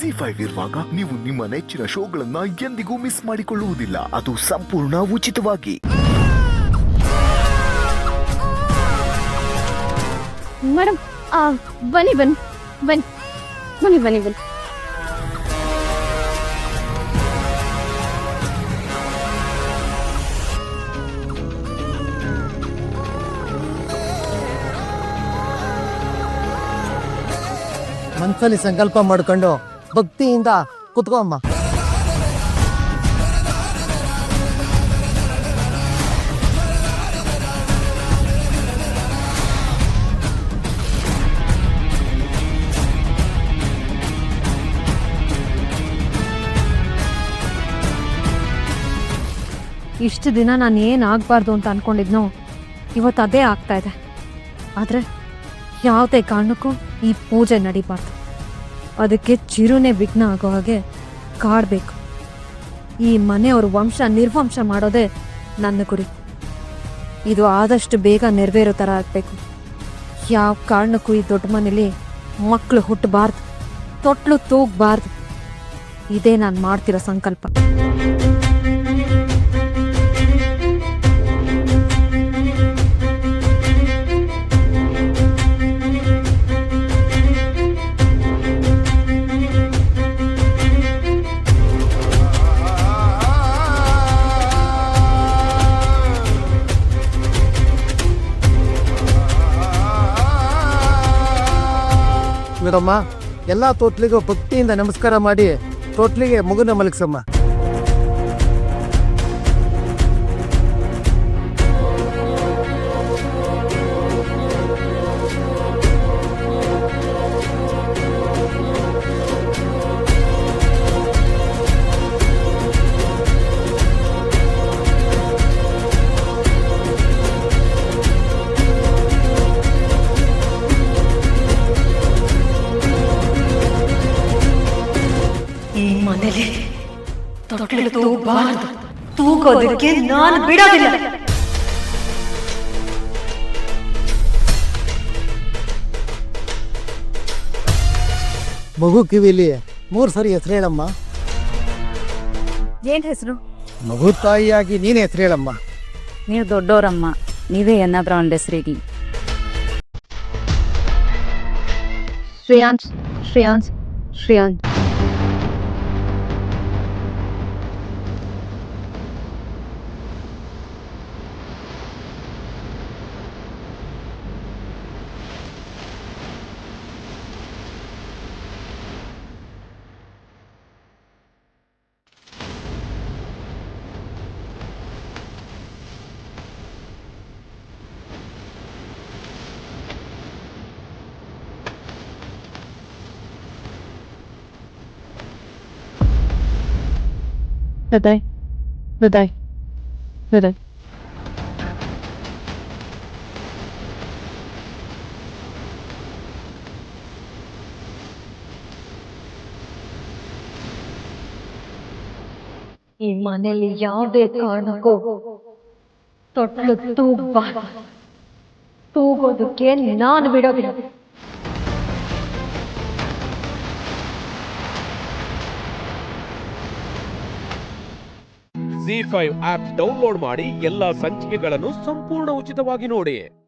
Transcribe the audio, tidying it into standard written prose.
ಜಿ5 ಇರುವಾಗ ನೀವು ನಿಮ್ಮ ನೆಚ್ಚಿನ ಶೋಗಳನ್ನ ಎಂದಿಗೂ ಮಿಸ್ ಮಾಡಿಕೊಳ್ಳುವುದಿಲ್ಲ. ಅದು ಸಂಪೂರ್ಣ ಉಚಿತವಾಗಿ. ಮೇಡಮ್ ಬನ್ನಿ ಬನ್ನಿ ಬನ್ನಿ ಬನ್ನಿ ಬನ್ನಿ ಬನ್ನಿ. ಮನಸ್ಸಲ್ಲಿ ಸಂಕಲ್ಪ ಮಾಡ್ಕೊಂಡು ಭಕ್ತಿಯಿಂದ ಕುತ್ಕೋ ಅಮ್ಮ. ಇಷ್ಟು ದಿನ ನಾನು ಏನಾಗಬಾರ್ದು ಅಂತ ಅನ್ಕೊಂಡಿದ್ನೋ ಇವತ್ತು ಅದೇ ಆಗ್ತಾ ಇದೆ. ಆದರೆ ಯಾವುದೇ ಕಾರಣಕ್ಕೂ ಈ ಪೂಜೆ ನಡಿಬಾರ್ದು. ಅದಕ್ಕೆ ಚಿರುನೆ ವಿಘ್ನ ಆಗೋ ಹಾಗೆ ಕಾಡಬೇಕು. ಈ ಮನೆಯವ್ರ ವಂಶ ನಿರ್ವಂಶ ಮಾಡೋದೇ ನನ್ನ ಗುರಿ. ಇದು ಆದಷ್ಟು ಬೇಗ ನೆರವೇರೋ ಥರ ಆಗಬೇಕು. ಯಾವ ಕಾರಣಕ್ಕೂ ಈ ದೊಡ್ಡ ಮನೇಲಿ ಮಕ್ಕಳು ಹುಟ್ಟಬಾರ್ದು, ತೊಟ್ಲು ತೂಗಬಾರ್ದು. ಇದೇ ನಾನು ಮಾಡ್ತಿರೋ ಸಂಕಲ್ಪ. ಮೇಡಮ್ಮ, ಎಲ್ಲ ತೊಟ್ಲಿಗೂ ಭಕ್ತಿಯಿಂದ ನಮಸ್ಕಾರ ಮಾಡಿ ತೊಟ್ಲಿಗೆ ಮಗುನ ಮಲಗಿಸಮ್ಮ. ಈ ಮನೇಲಿ ತೊಟ್ಲು ತೂಗಬಾರದು. ತೂಗೋದಕ್ಕೆ ನಾನು ಬಿಡೋದಿಲ್ಲ. ಮಗು ಕಿವಿಲಿ 3 ಸರಿ ಹೆಸರು ಹೇಳಮ್ಮ. ಏನ್ ಹೆಸರು? ಮಗು ತಾಯಿಯಾಗಿ ನೀನೇ ಹೆಸರು ಹೇಳಮ್ಮ. ನೀವು ದೊಡ್ಡೋರಮ್ಮ, ನೀವೇ ಏನಾದ್ರೂ ಒಂದು ಹೆಸರಿಗೆ. ಶ್ರೇಯಾಂಶ್ ಶ್ರೇಯಾಂಶ್ ಶ್ರೇಯಾಂಶ್. ಹೃದಯ್ ಹೃದಯ್ ಹೃದಯ್. ಈ ಮನೆಯಲ್ಲಿ ಯಾವುದೇ ಕಾರಣಕ್ಕೂ ತೊಟ್ಲು ತೂಗಬಾರದು. ತೂಗೋದಕ್ಕೆ ನಾನು ಬಿಡೋದಿಲ್ಲ. ಜಿ5 ಆಪ್ ಡೌನ್ಲೋಡ್ ಮಾಡಿ ಎಲ್ಲಾ ಸಂಚಿಕೆಗಳನ್ನು ಸಂಪೂರ್ಣ ಉಚಿತವಾಗಿ ನೋಡಿ.